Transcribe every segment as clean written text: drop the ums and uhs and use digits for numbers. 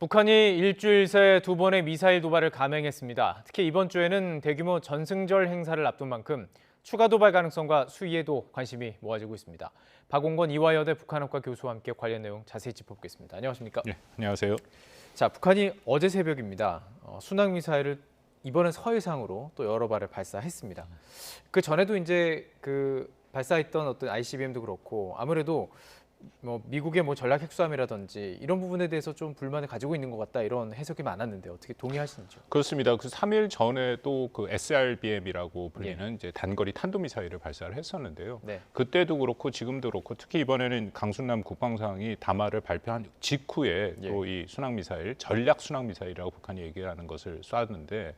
북한이 일주일 새 두 번의 미사일 도발을 감행했습니다. 특히 이번 주에는 대규모 전승절 행사를 앞둔 만큼 추가 도발 가능성과 수위에도 관심이 모아지고 있습니다. 박홍건 이화여대 북한학과 교수와 함께 관련 내용 자세히 짚어보겠습니다. 안녕하십니까? 네, 안녕하세요. 자, 북한이 어제 새벽입니다. 순항 미사일을 이번엔 서해상으로 또 여러 발을 발사했습니다. 그 전에도 이제 발사했던 어떤 ICBM도 그렇고 아무래도 미국의 전략 핵수함이라든지 이런 부분에 대해서 좀 불만을 가지고 있는 것 같다 이런 해석이 많았는데 어떻게 동의하시는지요? 그렇습니다. 3일 전에 또 SRBM이라고 불리는 이제 단거리 탄도미사일을 발사를 했었는데요. 네. 그때도 그렇고 지금도 그렇고 특히 이번에는 강순남 국방상이 담화를 발표한 직후에 또 이 순항미사일, 전략 순항미사일이라고 북한이 얘기하는 것을 쐈는데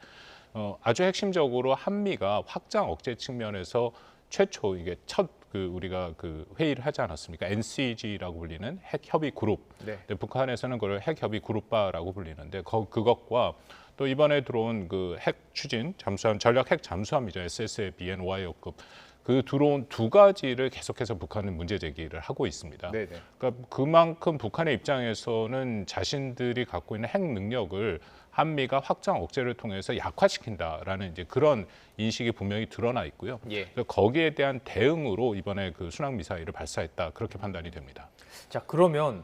아주 핵심적으로 한미가 확장 억제 측면에서 최초 이게 첫 우리가 회의를 하지 않았습니까? NCG라고 불리는 핵 협의 그룹. 네. 북한에서는 그걸 핵 협의 그룹바라고 불리는데 그것과 또 이번에 들어온 핵 추진 잠수함 전략 핵 잠수함이죠. SSBN 오하이오급 그 들어온 두 가지를 계속해서 북한은 문제 제기를 하고 있습니다. 네네. 그러니까 그만큼 북한의 입장에서는 자신들이 갖고 있는 핵 능력을 한미가 확장 억제를 통해서 약화시킨다라는 이제 그런 인식이 분명히 드러나 있고요. 그래서 거기에 대한 대응으로 이번에 순항 미사일을 발사했다 그렇게 판단이 됩니다. 자, 그러면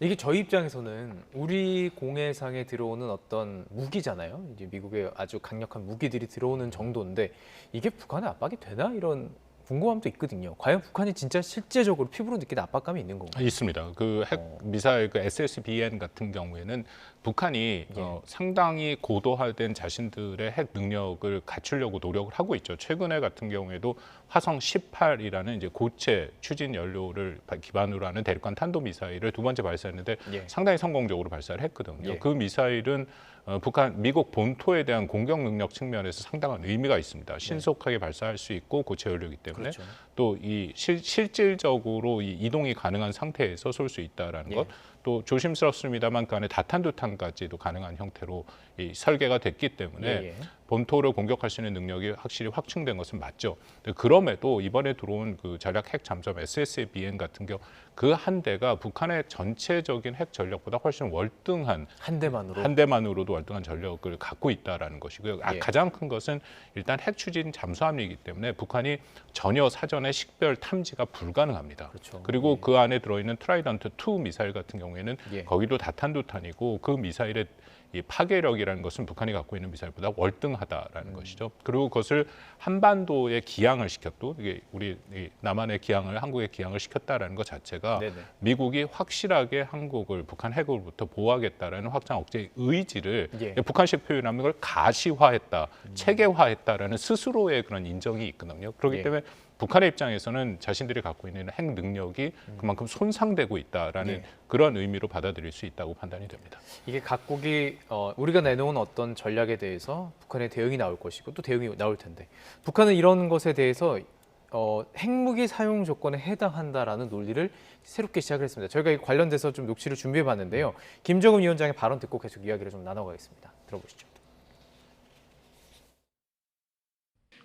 이게 저희 입장에서는 우리 공해상에 들어오는 어떤 무기잖아요. 이제 미국의 아주 강력한 무기들이 들어오는 정도인데 이게 북한에 압박이 되나 이런 궁금함도 있거든요. 과연 북한이 진짜 실제적으로 피부로 느끼는 압박감이 있는 건가요? 있습니다. 핵 미사일 SSBN 같은 경우에는 북한이 상당히 고도화된 자신들의 핵 능력을 갖추려고 노력을 하고 있죠. 최근에 같은 경우에도 화성 18이라는 이제 고체 추진 연료를 기반으로 하는 대륙간 탄도 미사일을 두 번째 발사했는데 상당히 성공적으로 발사를 했거든요. 그 미사일은 미국 본토에 대한 공격 능력 측면에서 상당한 의미가 있습니다. 신속하게 발사할 수 있고 고체 연료이기 때문에 또 이 실질적으로 이 이동이 가능한 상태에서 쏠 수 있다라는 것. 또 조심스럽습니다만 그 안에 다탄두탄까지도 가능한 형태로 설계가 됐기 때문에 본토를 공격할 수 있는 능력이 확실히 확충된 것은 맞죠. 그럼에도 이번에 들어온 전략 핵 잠수함 SSBN 같은 경우 그 한 대가 북한의 전체적인 핵 전력보다 훨씬 월등한 한 대만으로도 월등한 전력을 갖고 있다라는 것이고요. 가장 큰 것은 일단 핵 추진 잠수함이기 때문에 북한이 전혀 사전에 식별 탐지가 불가능합니다. 그리고 그 안에 들어있는 트라이던트 2 미사일 같은 경우에는 거기도 다탄두탄이고 그 미사일의 이 파괴력이라는 것은 북한이 갖고 있는 미사일보다 월등하다라는 것이죠. 그리고 그것을 한반도에 기항을 시켰고 이게 우리 남한의 기항을 한국에 기항을 시켰다라는 것 자체가 미국이 확실하게 한국을 북한 핵으로부터 보호하겠다라는 확장 억제의 의지를 북한식 표현하면 그걸 가시화했다, 체계화했다라는 스스로의 그런 인정이 있거든요. 그렇기 때문에 북한의 입장에서는 자신들이 갖고 있는 핵 능력이 그만큼 손상되고 있다라는 그런 의미로 받아들일 수 있다고 판단이 됩니다. 이게 각국이 우리가 내놓은 어떤 전략에 대해서 북한의 대응이 나올 것이고 또 대응이 나올 텐데 북한은 이런 것에 대해서 핵무기 사용 조건에 해당한다라는 논리를 새롭게 시작을 했습니다. 저희가 이 관련돼서 좀 녹취를 준비해봤는데요. 김정은 위원장의 발언 듣고 계속 이야기를 좀 나눠가겠습니다. 들어보시죠.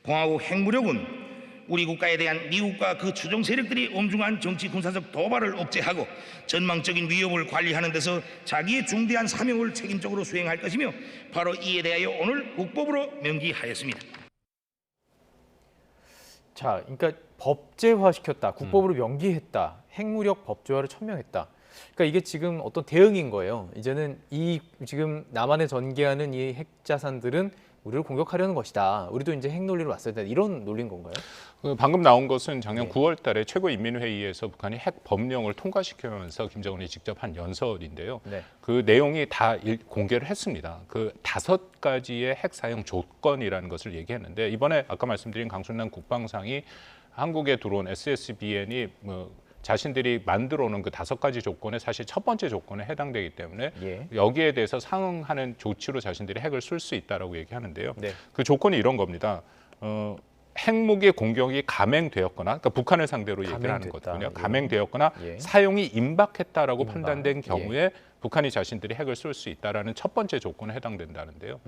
공화국 핵무력은 우리 국가에 대한 미국과 그 추종 세력들이 엄중한 정치 군사적 도발을 억제하고 전망적인 위협을 관리하는 데서 자기의 중대한 사명을 책임적으로 수행할 것이며 바로 이에 대하여 오늘 국법으로 명기하였습니다. 자, 그러니까 법제화시켰다, 국법으로 명기했다, 핵무력 법제화를 천명했다. 그러니까 이게 지금 어떤 대응인 거예요. 이제는 지금 남한에 전개하는 이 핵자산들은 우리를 공격하려는 것이다. 우리도 이제 핵 논리로 왔어야 된다. 이런 논리인 건가요? 방금 나온 것은 작년 9월 달에 최고인민회의에서 북한이 핵 법령을 통과시키면서 김정은이 직접 한 연설인데요. 그 내용이 다 공개를 했습니다. 5가지의 핵 사용 조건이라는 것을 얘기했는데 이번에 아까 말씀드린 강순남 국방상이 한국에 들어온 SSBN이 자신들이 만들어 놓은 그 5가지 조건에 사실 첫 번째 조건에 해당되기 때문에 여기에 대해서 상응하는 조치로 자신들이 핵을 쏠 수 있다라고 얘기하는데요. 그 조건이 이런 겁니다. 핵무기 공격이 감행되었거나, 그러니까 북한을 상대로 얘기를 하는 거거든요. 감행되었거나 사용이 임박했다라고 판단된 경우에 북한이 자신들이 핵을 쏠 수 있다라는 첫 번째 조건에 해당된다는데요.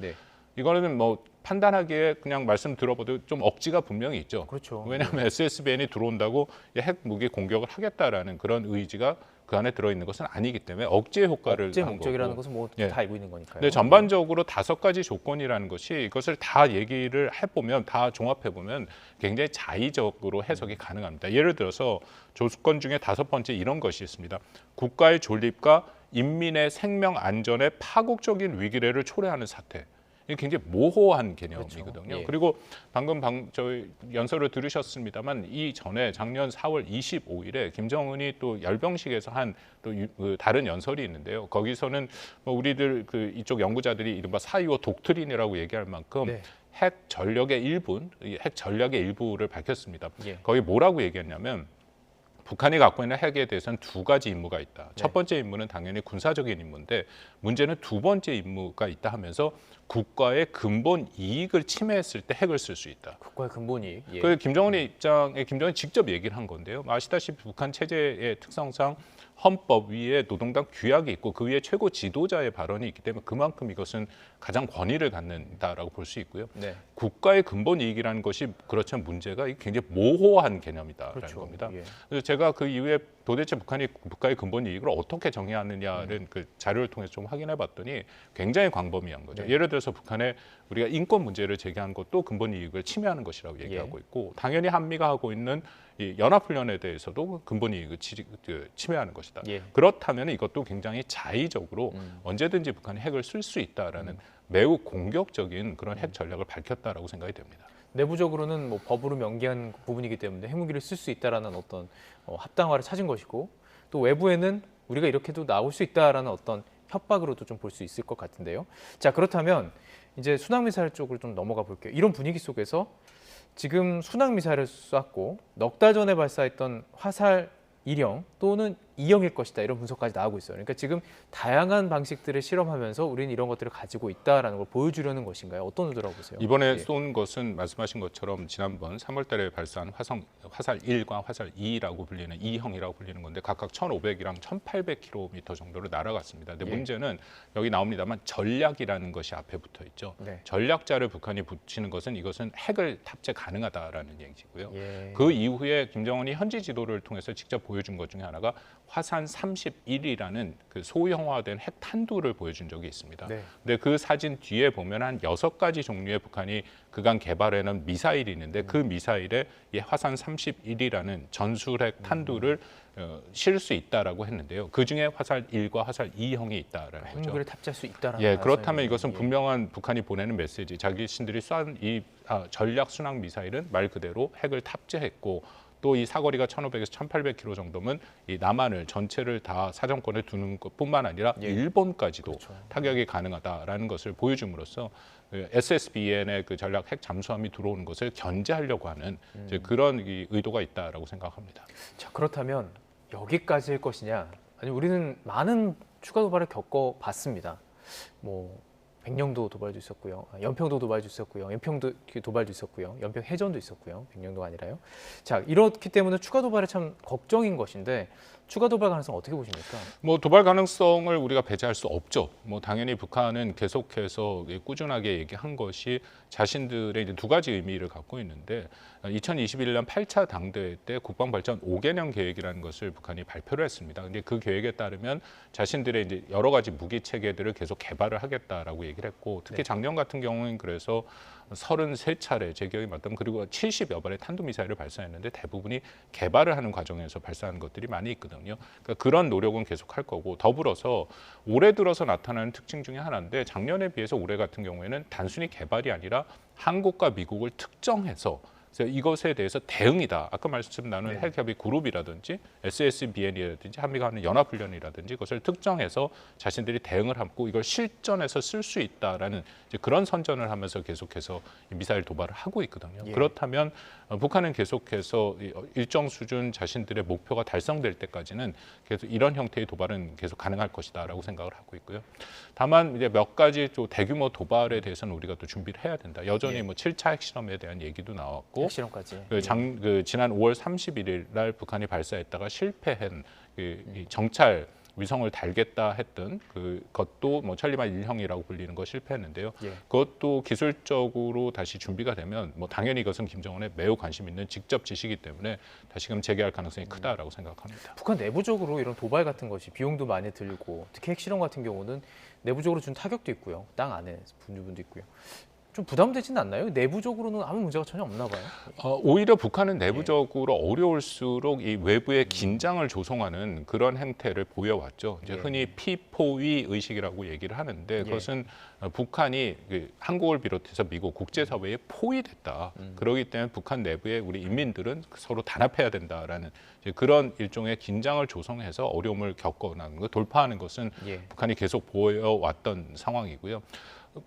이거는 판단하기에 그냥 말씀 들어봐도 좀 억지가 분명히 있죠. 왜냐하면 SSBN이 들어온다고 핵 무기 공격을 하겠다라는 그런 의지가 그 안에 들어있는 것은 아니기 때문에 억제 효과를 억제 한 목적이라는 거고. 것은 뭐 예. 다 알고 있는 거니까요. 근데 전반적으로 5가지 조건이라는 것이 이것을 다 얘기를 해보면 다 종합해보면 굉장히 자의적으로 해석이 가능합니다. 예를 들어서 조건 중에 5번째 이런 것이 있습니다. 국가의 존립과 인민의 생명 안전에 파국적인 위기를 초래하는 사태. 이게 굉장히 모호한 개념이거든요. 그렇죠. 예. 그리고 방금 저희 연설을 들으셨습니다만 이 전에 작년 4월 25일에 김정은이 또 열병식에서 한 또 다른 연설이 있는데요. 거기서는 뭐 우리들 그 이쪽 연구자들이 이른바 4.25 독트린이라고 얘기할 만큼 네. 핵 전력의 일부를 밝혔습니다. 예. 거기 뭐라고 얘기했냐면 북한이 갖고 있는 핵에 대해서는 2가지 임무가 있다. 첫 번째 임무는 당연히 군사적인 임무인데 문제는 2번째 임무가 있다 하면서 국가의 근본 이익을 침해했을 때 핵을 쓸 수 있다. 국가의 근본 이익. 예. 그 김정은의 입장에 김정은이 직접 얘기를 한 건데요. 아시다시피 북한 체제의 특성상 헌법 위에 노동당 규약이 있고 그 위에 최고 지도자의 발언이 있기 때문에 그만큼 이것은 가장 권위를 갖는다라고 볼 수 있고요. 네. 국가의 근본 이익이라는 것이 그렇지만 문제가 굉장히 모호한 개념이다라는 그렇죠. 겁니다. 예. 그래서 제가 그 이후에 도대체 북한이 국가의 근본 이익을 어떻게 정의하느냐는 그 자료를 통해서 좀 확인해봤더니 굉장히 광범위한 거죠. 네. 예를 들어서 북한에 우리가 인권 문제를 제기한 것도 근본 이익을 침해하는 것이라고 얘기하고 있고 당연히 한미가 하고 있는 이 연합훈련에 대해서도 근본 이익을 침해하는 것이다. 예. 그렇다면 이것도 굉장히 자의적으로 언제든지 북한이 핵을 쓸 수 있다라는 매우 공격적인 그런 핵 전략을 밝혔다라고 생각이 됩니다. 내부적으로는 뭐 법으로 명기한 부분이기 때문에 핵무기를 쓸 수 있다라는 어떤 합당화를 찾은 것이고 또 외부에는 우리가 이렇게도 나올 수 있다라는 어떤 협박으로도 좀 볼 수 있을 것 같은데요. 자, 그렇다면 이제 순항미사일 쪽으로 좀 넘어가 볼게요. 이런 분위기 속에서 지금 순항미사일을 쐈고 넉 달 전에 발사했던 화살 1형 또는 2형일 것이다 이런 분석까지 나오고 있어요. 그러니까 지금 다양한 방식들을 실험하면서 우리는 이런 것들을 가지고 있다라는 걸 보여주려는 것인가요? 어떤 의도라고 보세요? 이번에 예. 쏜 것은 말씀하신 것처럼 지난번 3월달에 발사한 화살 1과 화살 2라고 불리는 2형이라고 불리는 건데 각각 1,500이랑 1,800km 정도로 날아갔습니다. 근데 예. 문제는 여기 나옵니다만 전략이라는 것이 앞에 붙어 있죠. 네. 전략자를 북한이 붙이는 것은 이것은 핵을 탑재 가능하다라는 얘기고요. 예. 그 이후에 김정은이 현지 지도를 통해서 직접 보여준 것 중에 하나가 화산 31이라는 그 소형화된 핵 탄두를 보여준 적이 있습니다. 네. 근데 그 사진 뒤에 보면 한 6가지 종류의 북한이 그간 개발해낸 미사일이 있는데 그 미사일에 이 화산 31이라는 전술핵 탄두를 실 수 있다라고 했는데요. 그 중에 화살 1과 화살 2형이 있다라는 거죠. 핵무기를 탑재할 수 있다라는 예, 그렇다면 말씀이군요. 이것은 예. 분명한 북한이 보내는 메시지. 자기신들이 쏜 이 전략 순항 미사일은 말 그대로 핵을 탑재했고 또 이 사거리가 1,500에서 1,800km 정도면 이 남한을 전체를 다 사정권에 두는 것뿐만 아니라 예. 일본까지도 그렇죠. 타격이 가능하다라는 것을 보여줌으로써 SSBN의 그 전략 핵 잠수함이 들어오는 것을 견제하려고 하는 이제 그런 이 의도가 있다라고 생각합니다. 자, 그렇다면 여기까지일 것이냐? 아니 우리는 많은 추가 도발을 겪어봤습니다. 뭐 백령도 도발도 있었고요, 연평도 도발도 있었고요, 연평도 도발도 있었고요, 연평 해전도 있었고요. 백령도가 아니라요. 자, 이렇기 때문에 추가 도발이 참 걱정인 것인데 추가 도발 가능성 어떻게 보십니까? 뭐 도발 가능성을 우리가 배제할 수 없죠. 뭐 당연히 북한은 계속해서 꾸준하게 얘기한 것이 자신들의 이제 2가지 의미를 갖고 있는데 2021년 8차 당대회 때 국방발전 5개년 계획이라는 것을 북한이 발표를 했습니다. 근데 그 계획에 따르면 자신들의 이제 여러 가지 무기 체계들을 계속 개발을 하겠다라고 얘기를 했고 특히 네. 작년 같은 경우는 그래서 33차례 제 기억이 맞다면 그리고 70여 발의 탄도미사일을 발사했는데 대부분이 개발을 하는 과정에서 발사하는 것들이 많이 있거든요. 그러니까 그런 노력은 계속할 거고 더불어서 올해 들어서 나타나는 특징 중에 하나인데 작년에 비해서 올해 같은 경우에는 단순히 개발이 아니라 한국과 미국을 특정해서 그래서 이것에 대해서 대응이다. 아까 말씀 나눈 핵협의 그룹이라든지 SSBN이라든지 한미가 하는 연합훈련이라든지 그것을 특정해서 자신들이 대응을 하고 이걸 실전에서 쓸 수 있다라는 이제 그런 선전을 하면서 계속해서 미사일 도발을 하고 있거든요. 예. 그렇다면 북한은 계속해서 일정 수준 자신들의 목표가 달성될 때까지는 계속 이런 형태의 도발은 계속 가능할 것이다라고 생각을 하고 있고요. 다만 이제 몇 가지 또 대규모 도발에 대해서는 우리가 또 준비를 해야 된다. 여전히 예. 뭐 7차 핵실험에 대한 얘기도 나왔고 핵실험까지. 지난 5월 31일 날 북한이 발사했다가 실패한 이 정찰 위성을 달겠다 했던 그것도 뭐 천리만 일형이라고 불리는 거 실패했는데요. 예. 그것도 기술적으로 다시 준비가 되면 뭐 당연히 이것은 김정은에 매우 관심 있는 직접 지시이기 때문에 다시금 재개할 가능성이 크다라고 생각합니다. 북한 내부적으로 이런 도발 같은 것이 비용도 많이 들고 특히 핵실험 같은 경우는 내부적으로 준 타격도 있고요. 땅 안에 분유분도 있고요. 좀 부담되지는 않나요? 내부적으로는 아무 문제가 전혀 없나 봐요. 오히려 북한은 내부적으로 어려울수록 이 외부의 긴장을 조성하는 그런 행태를 보여왔죠. 이제 흔히 피포위 의식이라고 얘기를 하는데 그것은 북한이 한국을 비롯해서 미국 국제사회에 포위됐다. 그렇기 때문에 북한 내부의 우리 인민들은 서로 단합해야 된다라는 이제 그런 일종의 긴장을 조성해서 어려움을 겪어나는 것, 돌파하는 것은 북한이 계속 보여왔던 상황이고요.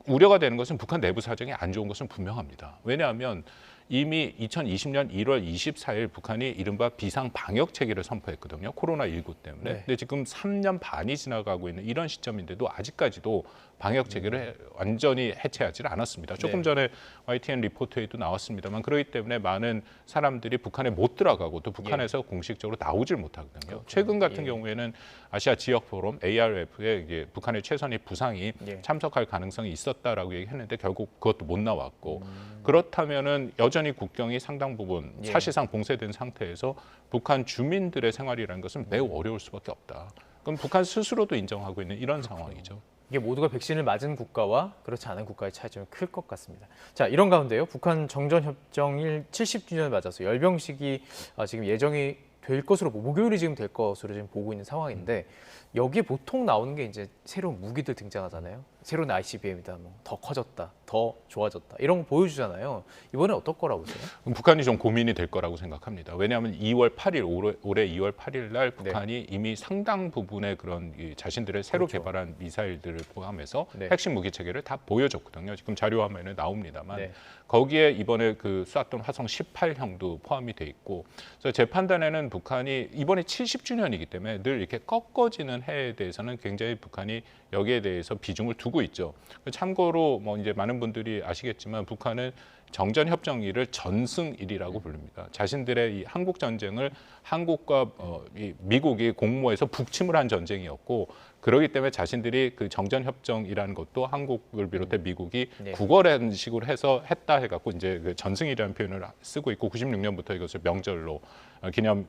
우려가 되는 것은 북한 내부 사정이 안 좋은 것은 분명합니다. 왜냐하면 이미 2020년 1월 24일 북한이 이른바 비상 방역 체계를 선포했거든요. 코로나19 때문에. 근데 지금 3년 반이 지나가고 있는 이런 시점인데도 아직까지도 방역 체계를 완전히 해체하지는 않았습니다. 조금 전에 YTN 리포트에도 나왔습니다만 그렇기 때문에 많은 사람들이 북한에 못 들어가고 또 북한에서 공식적으로 나오질 못하거든요. 최근 같은 경우에는 아시아 지역 포럼 ARF에 이제 북한의 최선희 부상이 참석할 가능성이 있었다라고 얘기했는데 결국 그것도 못 나왔고 그렇다면은 여전히 국경이 상당 부분 사실상 봉쇄된 상태에서 북한 주민들의 생활이라는 것은 매우 어려울 수밖에 없다. 그럼 북한 스스로도 인정하고 있는 이런 상황이죠. 이게 모두가 백신을 맞은 국가와 그렇지 않은 국가의 차이 좀 클 것 같습니다. 자, 이런 가운데요. 북한 정전협정 70주년을 맞아서 열병식이 지금 예정이 될 것으로 목요일이 지금 될 것으로 지금 보고 있는 상황인데 여기에 보통 나오는 게 이제 새로운 무기들 등장하잖아요. 새로운 ICBM이다, 뭐 더 커졌다, 더 좋아졌다 이런 거 보여주잖아요. 이번에 어떨 거라고 보세요? 북한이 좀 고민이 될 거라고 생각합니다. 왜냐하면 2월 8일 올해 2월 8일 날 북한이 이미 상당 부분의 그런 자신들의 새로 개발한 미사일들을 포함해서 핵심 무기 체계를 다 보여줬거든요. 지금 자료 화면에 나옵니다만 거기에 이번에 그 쐈던 화성 18형도 포함이 돼 있고 그래서 제 판단에는 북한이 이번에 70주년이기 때문에 늘 이렇게 꺾어지는 해에 대해서는 굉장히 북한이 여기에 대해서 비중을 두고 있죠. 참고로 뭐 이제 많은 분들이 아시겠지만 북한은 정전협정일을 전승일이라고 부릅니다. 자신들의 이 한국 전쟁을 한국과 이 미국이 공모해서 북침을 한 전쟁이었고 그렇기 때문에 자신들이 그 정전협정이라는 것도 한국을 비롯해 미국이 구걸한 식으로 해서 했다 해갖고 이제 그 전승이라는 표현을 쓰고 있고 96년부터 이것을 명절로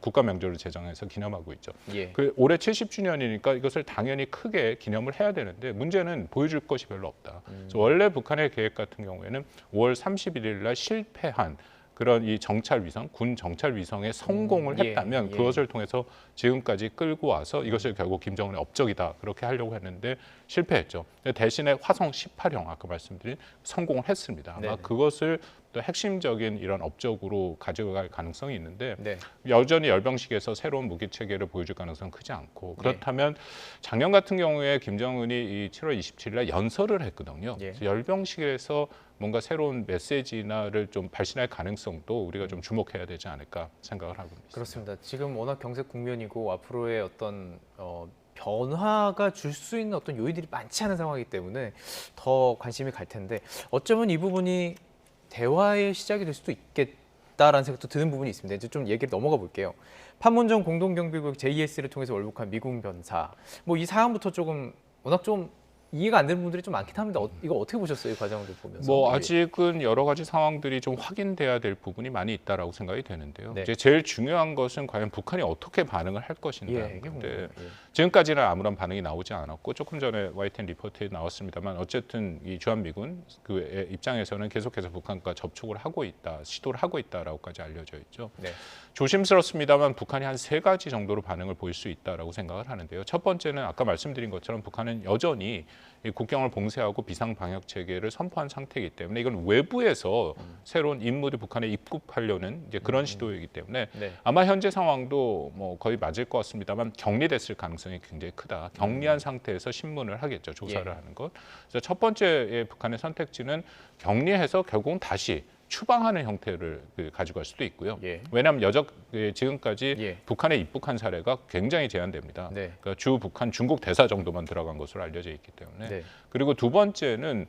국가 명절로 제정해서 기념하고 있죠. 그 올해 70주년이니까 이것을 당연히 크게 기념을 해야 되는데 문제는 보여줄 것이 별로 없다. 그래서 원래 북한의 계획 같은 경우에는 5월 31일 날 실패한 그런 이 정찰 위성, 군 정찰 위성에 성공을 했다면 그것을 통해서 지금까지 끌고 와서 이것을 결국 김정은의 업적이다 그렇게 하려고 했는데 실패했죠. 대신에 화성 18형 아까 말씀드린 성공을 했습니다. 아마 그것을 또 핵심적인 이런 업적으로 가져갈 가능성이 있는데 여전히 열병식에서 새로운 무기 체계를 보여줄 가능성은 크지 않고 그렇다면 작년 같은 경우에 김정은이 이 7월 27일 날 연설을 했거든요. 그래서 열병식에서 뭔가 새로운 메시지나를 좀 발신할 가능성도 우리가 좀 주목해야 되지 않을까 생각을 하고 있습니다. 그렇습니다. 지금 워낙 경색 국면이고 앞으로의 어떤 변화가 줄 수 있는 어떤 요인들이 많지 않은 상황이기 때문에 더 관심이 갈 텐데 어쩌면 이 부분이 대화의 시작이 될 수도 있겠다라는 생각도 드는 부분이 있습니다. 이제 좀 얘기를 넘어가 볼게요. 판문점 공동경비구역 JES를 통해서 월북한 미군 병사. 뭐 이 사안부터 조금 워낙 좀 이해가 안 되는 분들이 좀 많긴 합니다. 이거 어떻게 보셨어요? 이 과정을 보면서. 뭐 아직은 여러 가지 상황들이 좀 확인돼야 될 부분이 많이 있다라고 생각이 되는데요. 이제 제일 중요한 것은 과연 북한이 어떻게 반응을 할 것인가. 근데 지금까지는 아무런 반응이 나오지 않았고 조금 전에 YTN 리포트에 나왔습니다만 어쨌든 이 주한미군 그 입장에서는 계속해서 북한과 접촉을 하고 있다, 시도를 하고 있다라고까지 알려져 있죠. 조심스럽습니다만 북한이 한 3가지 정도로 반응을 보일 수 있다라고 생각을 하는데요. 첫 번째는 아까 말씀드린 것처럼 북한은 여전히 이 국경을 봉쇄하고 비상 방역 체계를 선포한 상태이기 때문에 이건 외부에서 새로운 인물이 북한에 입국하려는 이제 그런 시도이기 때문에 아마 현재 상황도 뭐 거의 맞을 것 같습니다만 격리됐을 가능성이 굉장히 크다. 격리한 상태에서 신문을 하겠죠. 조사를 하는 것. 그래서 첫 번째 북한의 선택지는 격리해서 결국은 다시 추방하는 형태를 가져갈 수도 있고요. 왜냐하면 지금까지 북한에 입국한 사례가 굉장히 제한됩니다. 그러니까 주 북한 중국 대사 정도만 들어간 것으로 알려져 있기 때문에. 그리고 두 번째는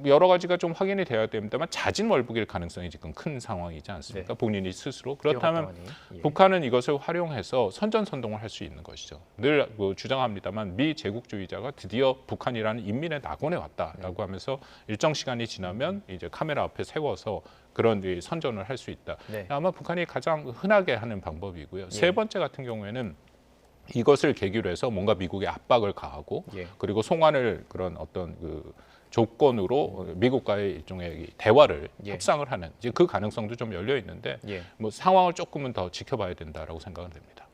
여러 가지가 좀 확인이 돼야 됩니다만 자진 월북일 가능성이 지금 큰 상황이지 않습니까? 네. 본인이 스스로. 그렇다면 예. 북한은 이것을 활용해서 선전선동을 할 수 있는 것이죠. 늘 주장합니다만 미 제국주의자가 드디어 북한이라는 인민의 낙원에 왔다라고 하면서 일정 시간이 지나면 이제 카메라 앞에 세워서 그런 선전을 할 수 있다. 네. 아마 북한이 가장 흔하게 하는 방법이고요. 예. 세 번째 같은 경우에는 이것을 계기로 해서 뭔가 미국에 압박을 가하고 예. 그리고 송환을 그런 어떤 그 조건으로 미국과의 일종의 대화를 예. 협상을 하는 이제 그 가능성도 좀 열려 있는데 예. 뭐 상황을 조금은 더 지켜봐야 된다라고 생각은 됩니다.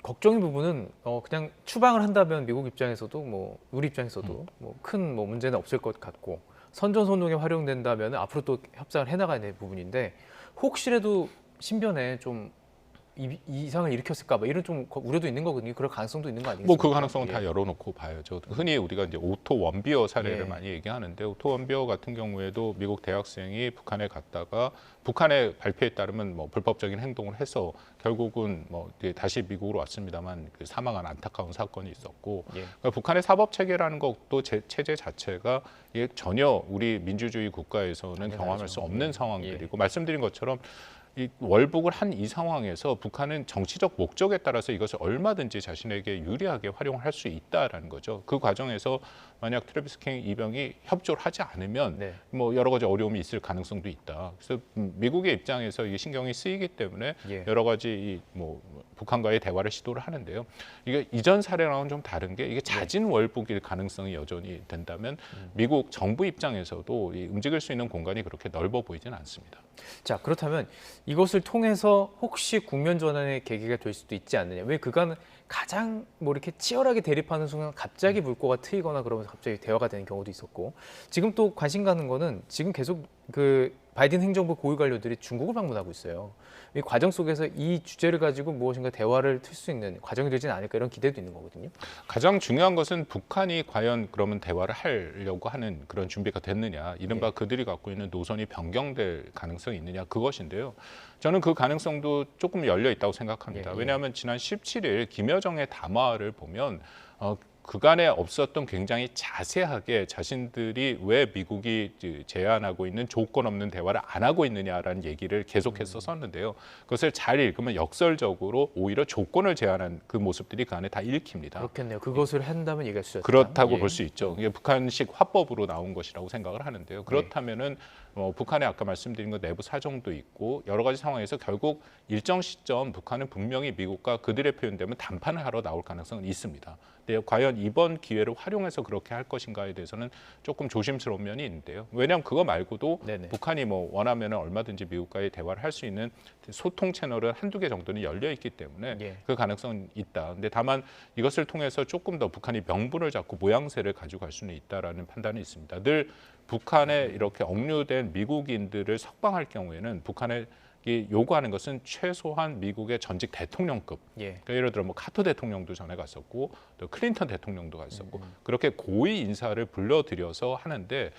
걱정인 부분은 그냥 추방을 한다면 미국 입장에서도 뭐 우리 입장에서도 뭐 큰 뭐 문제는 없을 것 같고 선전선동에 활용된다면 앞으로 또 협상을 해나가야 될 부분인데 혹시라도 신변에 좀 이상을 일으켰을까 봐 이런 좀 우려도 있는 거거든요. 그럴 가능성도 있는 거 아니겠습니까? 뭐 그 가능성은 예. 다 열어놓고 봐야죠. 흔히 우리가 이제 오토 원비어 사례를 예. 많이 얘기하는데 오토 원비어 같은 경우에도 미국 대학생이 북한에 갔다가 북한의 발표에 따르면 뭐 불법적인 행동을 해서 결국은 뭐 다시 미국으로 왔습니다만 그 사망한 안타까운 사건이 있었고 예. 그러니까 북한의 사법 체계라는 것도 체제 자체가 이게 전혀 우리 민주주의 국가에서는 당연하죠. 경험할 수 없는 예. 상황들이고 말씀드린 것처럼 이 월북을 한 이 상황에서 북한은 정치적 목적에 따라서 이것을 얼마든지 자신에게 유리하게 활용할 수 있다라는 거죠. 그 과정에서 만약 트래비스 킹 이병이 협조를 하지 않으면 네. 뭐 여러 가지 어려움이 있을 가능성도 있다. 그래서 미국의 입장에서 이게 신경이 쓰이기 때문에 예. 여러 가지 뭐 북한과의 대화를 시도를 하는데요. 이게 이전 사례랑은 좀 다른 게 이게 자진 월북일 가능성이 여전히 된다면 미국 정부 입장에서도 이 움직일 수 있는 공간이 그렇게 넓어 보이지는 않습니다. 자, 그렇다면 이것을 통해서 혹시 국면 전환의 계기가 될 수도 있지 않느냐. 왜 그간 가장 뭐 이렇게 치열하게 대립하는 순간 갑자기 물꼬가 트이거나 그러면서 갑자기 대화가 되는 경우도 있었고 지금 또 관심 가는 거는 지금 계속 그 바이든 행정부 고위 관료들이 중국을 방문하고 있어요. 이 과정 속에서 이 주제를 가지고 무엇인가 대화를 틀 수 있는 과정이 되지는 않을까 이런 기대도 있는 거거든요. 가장 중요한 것은 북한이 과연 그러면 대화를 하려고 하는 그런 준비가 됐느냐, 이른바 예. 그들이 갖고 있는 노선이 변경될 가능성이 있느냐 그것인데요. 저는 그 가능성도 조금 열려 있다고 생각합니다. 예, 예. 왜냐하면 지난 17일 김여정의 담화를 보면 그간에 없었던 굉장히 자세하게 자신들이 왜 미국이 제안하고 있는 조건 없는 대화를 안 하고 있느냐라는 얘기를 계속해서 썼는데요. 그것을 잘 읽으면 역설적으로 오히려 조건을 제안한 그 모습들이 그 안에 다 읽힙니다. 그렇겠네요. 그것을 한다면 얘기할 수 있다. 그렇다고 예. 볼 수 있죠. 이게 북한식 화법으로 나온 것이라고 생각을 하는데요. 그렇다면은 북한의 아까 말씀드린 것 내부 사정도 있고 여러 가지 상황에서 결국 일정 시점 북한은 분명히 미국과 그들의 표현되면談판을 하러 나올 가능성은 있습니다. 근데 과연 이번 기회를 활용해서 그렇게 할 것인가에 대해서는 조금 조심스러운 면이 있는데요. 왜냐하면 그거 말고도 네네. 북한이 뭐 원하면 얼마든지 미국과의 대화를 할 수 있는 소통 채널은 한두 개 정도는 열려 있기 때문에 예. 그 가능성은 있다. 근데 다만 이것을 통해서 조금 더 북한이 명분을 잡고 모양새를 가지고 갈 수는 있다라는 판단이 있습니다. 늘 북한에 이렇게 억류된 미국인들을 석방할 경우에는 북한에 요구하는 것은 최소한 미국의 전직 대통령급. 예. 그러니까 예를 들어 뭐 카터 대통령도 전에 갔었고 또 클린턴 대통령도 갔었고 그렇게 고위 인사를 불러들여서 하는데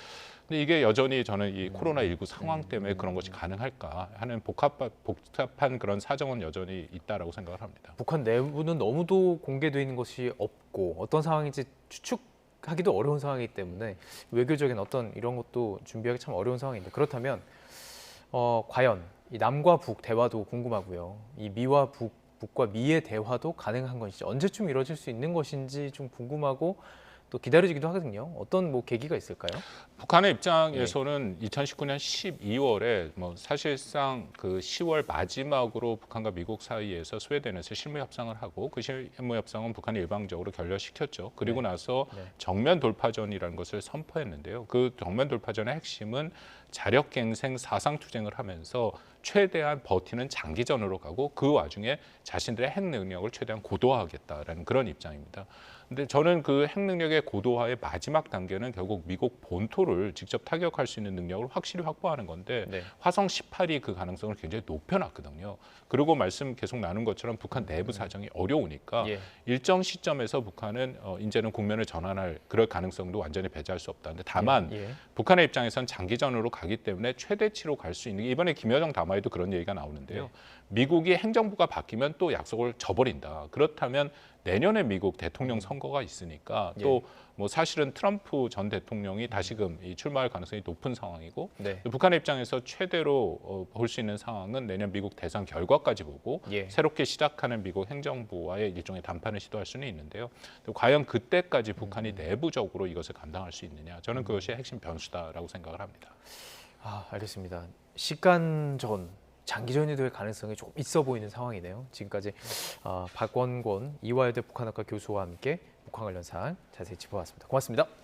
근데 이게 여전히 저는 이 코로나19 상황 때문에 그런 것이 가능할까 하는 복잡한 그런 사정은 여전히 있다라고 생각을 합니다. 북한 내부는 너무도 공개되어 있는 것이 없고 어떤 상황인지 추측하기도 어려운 상황이기 때문에 외교적인 어떤 이런 것도 준비하기 참 어려운 상황인데 그렇다면 과연 이 남과 북 대화도 궁금하고요. 이 미와 북과 미의 대화도 가능한 것인지 언제쯤 이루어질 수 있는 것인지 좀 궁금하고 또 기다려지기도 하거든요. 어떤 뭐 계기가 있을까요? 북한의 입장에서는 2019년 12월에 뭐 사실상 그 10월 마지막으로 북한과 미국 사이에서 스웨덴에서 실무 협상을 하고 그 실무 협상은 북한이 일방적으로 결렬시켰죠. 그리고 나서 정면 돌파전이라는 것을 선포했는데요. 그 정면 돌파전의 핵심은 자력갱생 사상투쟁을 하면서 최대한 버티는 장기전으로 가고 그 와중에 자신들의 핵 능력을 최대한 고도화하겠다라는 그런 입장입니다. 근데 저는 그 핵 능력의 고도화의 마지막 단계는 결국 미국 본토를 직접 타격할 수 있는 능력을 확실히 확보하는 건데 화성 18이 그 가능성을 굉장히 높여놨거든요. 그리고 말씀 계속 나눈 것처럼 북한 내부 사정이 어려우니까 일정 시점에서 북한은 이제는 국면을 전환할 그럴 가능성도 완전히 배제할 수 없다. 근데 다만 북한의 입장에선 장기전으로 가기 때문에 최대치로 갈 수 있는 게 이번에 김여정 담화에도 그런 얘기가 나오는데요. 미국이 행정부가 바뀌면 또 약속을 저버린다. 그렇다면 내년에 미국 대통령 선거가 있으니까 또 뭐 사실은 트럼프 전 대통령이 다시금 출마할 가능성이 높은 상황이고 네. 북한의 입장에서 최대로 볼 수 있는 상황은 내년 미국 대선 결과까지 보고 예. 새롭게 시작하는 미국 행정부와의 일종의談판을 시도할 수는 있는데요. 과연 그때까지 북한이 내부적으로 이것을 감당할 수 있느냐, 저는 그것이 핵심 변수다라고 생각을 합니다. 알겠습니다. 시간전, 장기전이 될 가능성이 조금 있어 보이는 상황이네요. 지금까지 박원권 이화여대 북한학과 교수와 함께 북한 관련 사안 자세히 짚어봤습니다. 고맙습니다.